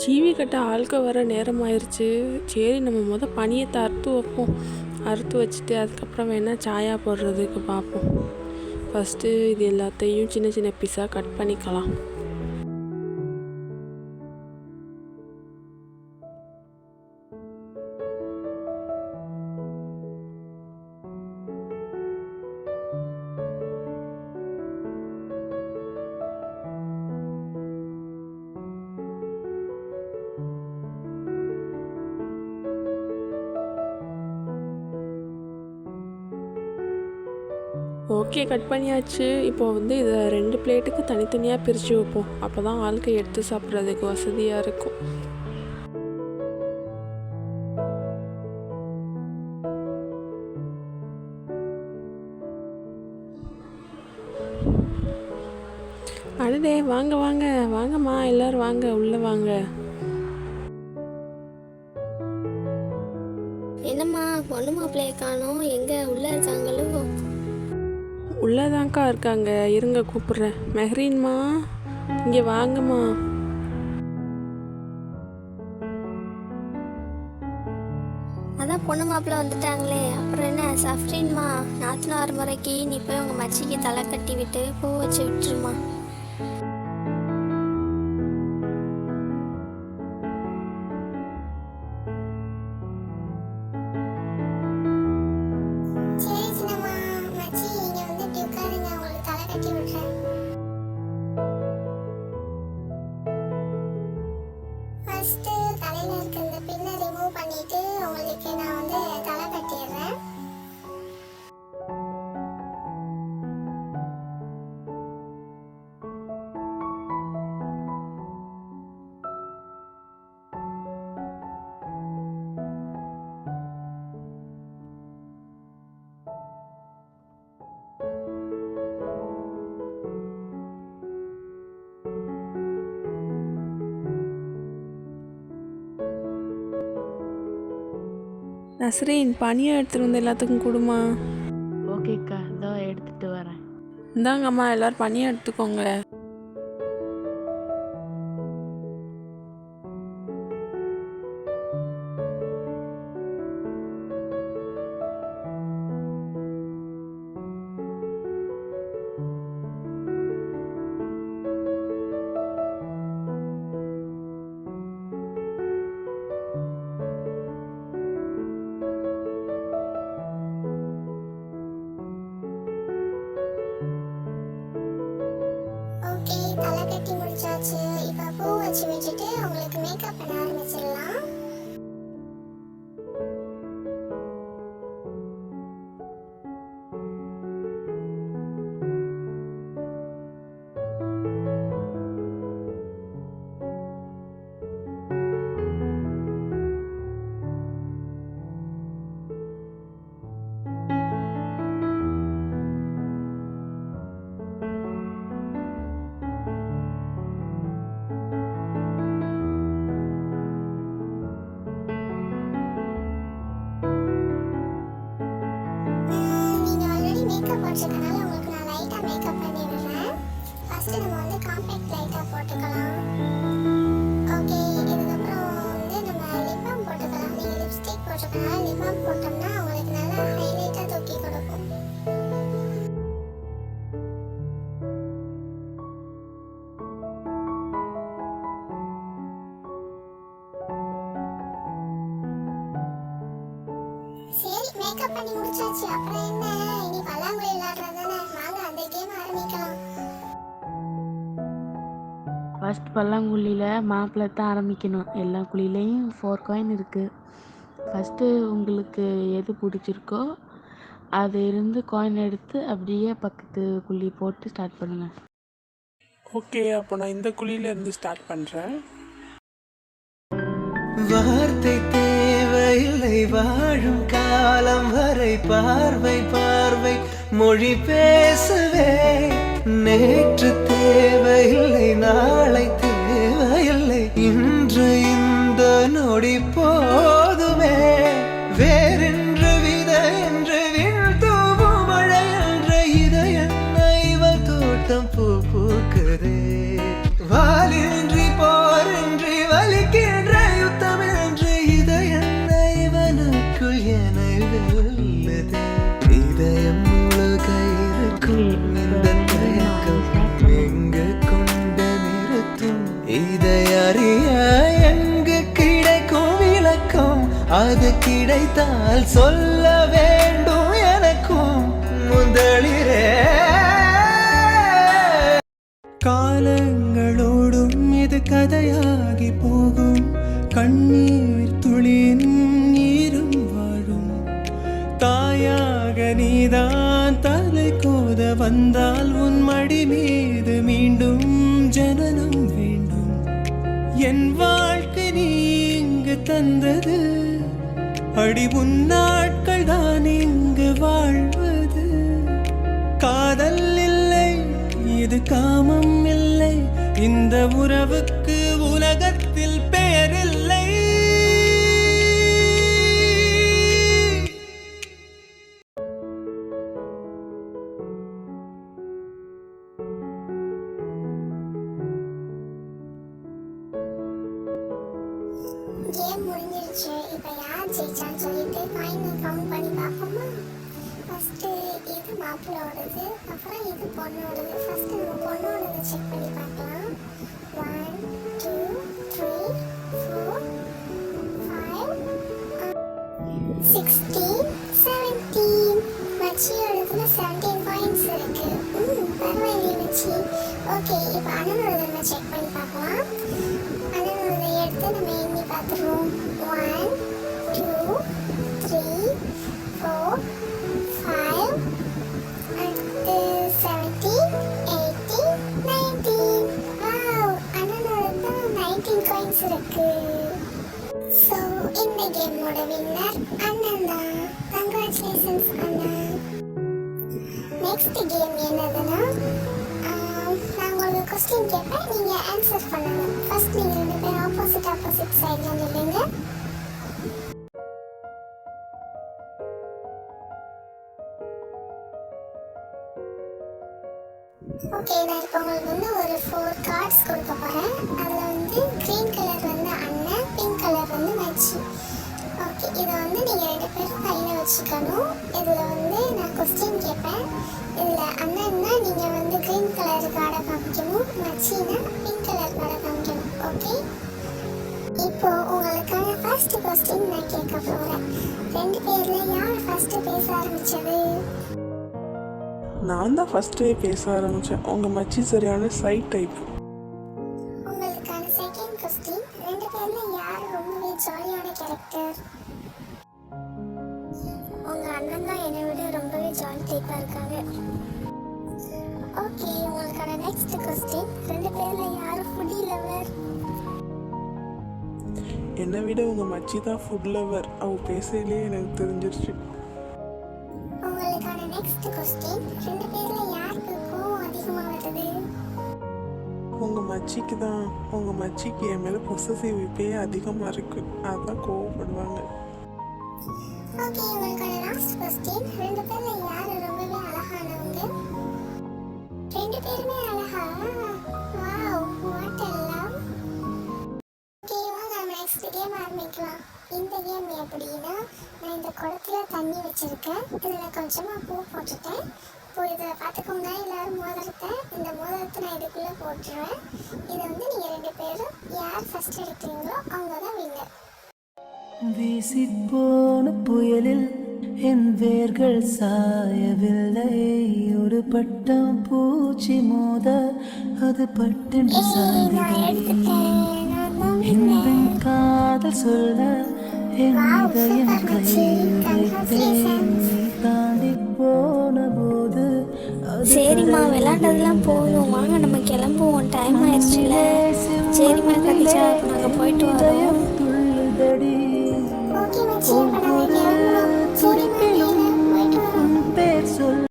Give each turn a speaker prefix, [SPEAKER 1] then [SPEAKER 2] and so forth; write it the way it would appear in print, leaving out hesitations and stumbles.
[SPEAKER 1] சீவி கட்ட ஆள்க வர நேரம் ஆயிடுச்சு. சரி, நம்ம பனியத்தை அறுத்து வைப்போம். அறுத்து வச்சுட்டு அதுக்கப்புறம் வேணால் சாயா போடுறதுக்கு பார்ப்போம். ஃபஸ்ட்டு இது எல்லாத்தையும் சின்ன சின்ன பீஸாக கட் பண்ணிக்கலாம். ஓகே, கட் பண்ணியாச்சு. இப்போ இதை 2 பிளேட்டுக்கு தனித்தனியாக பிரித்து வைப்போம். அப்போ தான் ஆளுக்கு எடுத்து சாப்பிட்றதுக்கு வசதியாக இருக்கும். அடடே, வாங்க வாங்க வாங்கம்மா, எல்லோரும் வாங்க, உள்ளே வாங்க.
[SPEAKER 2] என்னம்மா பொண்ணு மாப்பிள்ளைய காணோம், எங்கே உள்ளே இருக்காங்களோ?
[SPEAKER 1] உள்ளதாங்க்கா இருக்காங்க, இருங்க கூப்பிட்றேன். மெஹ்ரீன்மா, இங்கே வாங்கம்மா.
[SPEAKER 2] அதான் பொண்ணு மாப்பிள்ளை வந்துட்டாங்களே, அப்புறம் என்ன? சஃப்ரின்மா, நாத்தனார் முறைக்கு நீ போய் உங்கள் மச்சிக்கு தலை கட்டி விட்டு பூ வச்சு விட்டுருமா.
[SPEAKER 1] நஸ்ரீன், பனியாக எடுத்துகிட்டு வந்து எல்லாத்துக்கும் கொடுமா.
[SPEAKER 3] ஓகேக்கா, இதோ எடுத்துகிட்டு வரேன்.
[SPEAKER 1] இந்தாங்கம்மா, எல்லோரும் பனியாக எடுத்துக்கோங்க.
[SPEAKER 2] தலை கட்டி முடிச்சாச்சு. இப்போ பூ வச்சு விட்டுட்டு உங்களுக்கு மேக்கப் பண்ண ஆரம்பிச்சிடலாம். போட்டிருக்கனால உங்களுக்கு நான் லைட்டாக மேக்கப் பண்ணி விடுறேன். ஃபஸ்ட்டு நம்ம காம்பேக்ட் லைட்டாக போட்டுக்கலாம். ஓகே, இதுக்கப்புறம் நம்ம லிப் பாம் போட்டுக்கலாம். நீங்கள் லிப்ஸ்டிக் போட்டிருக்கனால லிப் பாம் போட்டோம்னா உங்களுக்கு நல்லா ஹைலைட்டாக தூக்கி கொடுக்கும். சரி, மேக்கப் பண்ணி முடிச்சாச்சு. அப்புறம் என்ன, இனி பல்லாங்குழி விளையாடுறதானே. வாங்க, அந்த கேம் ஆரம்பிக்கலாம்.
[SPEAKER 3] ஃபர்ஸ்ட் பல்லாங்குழியில் மாப்பிள்ளை தான் ஆரம்பிக்கணும். எல்லா குழியிலையும் 4 காயின் இருக்குது. ஃபஸ்ட்டு உங்களுக்கு எது பிடிச்சிருக்கோ அது இருந்து காயின் எடுத்து அப்படியே பக்கத்து குழி போட்டு ஸ்டார்ட் பண்ணுங்கள்.
[SPEAKER 1] ஓகே, அப்போ நான் இந்த குழியிலேருந்து ஸ்டார்ட் பண்ணுறேன்.
[SPEAKER 4] வார்த்தை தேவையில்லை, வாழும் காலம் வரை பார்வை பார்வை மொழி பேசவே. நேற்று தேவையில்லை, நாளை தேவையில்லை, இன்று இந்த நொடி போதுமே. வேறென்று விதை என்று விண் தூவும் மழை என்ற இதயன்ன இவள் தோட்டம் பூ பூக்குதே. வாலின்றி போரின்றி வலிக்க இதை அறிய எங்கு கிடைக்கும் விளக்கம்? அது கிடைத்தால் சொல்ல வேண்டும் எனக்கும் முதலிரே. காலங்களோடும் இது கதையாகி போகும், கண்ணீர் துளியின் நீரும் வாழும். தாயாக நீதான் தலை கோத வந்தால் உன் மடி மீது மீண்டும் ஜனனம் வேண்டும். என் வாழ்க்கை நீ இங்கு தந்தது, அடி உன் நாட்கள் தான் இங்கு வாழ்வது. காதல் இல்லை, இது காமம் இல்லை, இந்த உறவுக்கு உலகத்தில் பெயரில்லை.
[SPEAKER 2] கேம் முடிஞ்சிருச்சு. இப்போ யார் ஜெயிச்சான்னு சொல்லிட்டு காயினை கவுண்ட் பண்ணி பார்ப்போமா? ஃபஸ்ட்டு இது மாப்பிளோடது, அப்புறம் இது பொண்ணோடது. ஃபஸ்ட்டு நம்ம பொண்ணோடது செக் பண்ணி பார்க்கலாம். 1 2 3 4 5 16 17. மச்சியோடதுல 17 பாயிண்ட்ஸ் இருக்கு. பரவாயில்லையே மச்சி. ஓகே, இப்போ அண்ணனோடது நம்ம செக் பண்ணி பார்க்கலாம். அண்ணனோடதை எடுத்து நம்ம எண்ணி பார்த்துருவோம். 1 2 3 4 5 அடுத்து 17 18 19. வாவ், அண்ணனோடது 19 காயின்ஸ் இருக்கு. ஸோ இந்த கேமோட வின்னர் அண்ணன் தான். கங்க்ராச்சுலேஷன்ஸ் அண்ணன். நெக்ஸ்ட் கேம் என்னதுன்னா, நான் உங்களுக்கு கொஸ்டின் கேட்பேன், நீங்கள் ஆன்சர் பண்ணணும். ஃபர்ஸ்ட் நீங்கள் 2 பேரும் ஆப்போசிட் சைடில் நில்லுங்க. ஓகே, நான் இப்போ உங்களுக்கு ஒரு 4 கார்ட்ஸ் கொடுக்க போகிறேன். அதில் க்ரீன் கலர் அண்ணன், பிங்க் கலர் மச்சி. ஓகே, இதை நீங்கள் 2 பேரும் கையில் வச்சுக்கணும். இதில் நான் கொஸ்டின் கேட்பேன். இதில் அண்ணன்னா நீங்கள் க்ரீன் கலர் கார்டை காமிக்கணும், மச்சின்னா பிங்க் கலர் கார்டை காமிக்கணும். ஓகே, இப்போ உங்களுக்கான ஃபர்ஸ்ட் கொஸ்டின் நான் கேட்க போகிறேன். 2 பேரில் யார் ஃபர்ஸ்ட் பேச ஆரம்பித்தது?
[SPEAKER 1] நான் தான் ஃபஸ்ட்டே பேச ஆரம்பித்தேன். உங்கள் மச்சி சரியான சைட் டைப்.
[SPEAKER 2] உங்களுக்கான செகண்ட் கொஸ்டின், 2 பேரில் யார் ரொம்பவே ஜாலியான கேரக்டர்? உங்கள் அண்ணன் தான் என்னை விட ரொம்பவே ஜாலி டைப்பாக இருக்காங்க. ஓகே, உங்களுக்கான நெக்ஸ்ட் கொஸ்டின், 2 பேரில் யார் ஃபுட்டி லவர்?
[SPEAKER 1] என்னை விட உங்கள் மச்சி தான் ஃபுட் லவர். அவள் பேசலே எனக்கு தெரிஞ்சிருச்சு.
[SPEAKER 2] உங்களுக்கான நெக்ஸ்ட் கொஸ்டின், 2 பேரில் யாருக்கு கோவம் அதிகமாக வருது?
[SPEAKER 1] உங்கள் மச்சிக்கு தான். உங்கள் மச்சிக்கு என் மேலே பொசசிவ் இப்பயே அதிகமாக இருக்குது, அதான் கோவப்படுவாங்க.
[SPEAKER 2] ஓகே, உங்களுக்கான லாஸ்ட் கொஸ்டின், 2 பேரில் யார் ரொம்பவே அழகானவங்க? 2 பேருமே அழகா? Wow, what a love. Okay, வாங்க நம்ம நெக்ஸ்ட் கேம் ஆரம்பிக்கலாம். இந்த கேம் எப்படின்னா, நான் இந்த குடத்துல தண்ணி வச்சுருக்கேன், இதில் கொஞ்சமாக பூ போட்டுட்டேன். இப்போ இதில் பார்த்துக்கோங்க, எல்லோரும் மோதிரத்தை, இந்த மோதிரத்தை நான் இதுக்குள்ளே போட்டுருவேன். இதை நீங்கள் 2 பேரும் யார் ஃபஸ்ட் எடுக்கிறீங்களோ அவங்க தான் வின்னர்.
[SPEAKER 4] வீசிப்போன புயலில் என் வேர்கள் சாயவில்லை, ஒரு பட்டம் பூச்சி மோத அது பட்டென்று சாய்ந்தது. என் காதல் சொல்ல என் இதயம் கையில் வைத்தேன், நீ தாண்டி போன போது.
[SPEAKER 5] சரிம்மா, விளையாண்டதெல்லாம் போதும், வாங்க நம்ம கிளம்புவோம், டைம் ஆயிடுச்சுல. சரிம்மா கதிஜா, நாங்கள் போயிட்டு வரோம்.
[SPEAKER 2] ஓகே மச்சி, இப்போ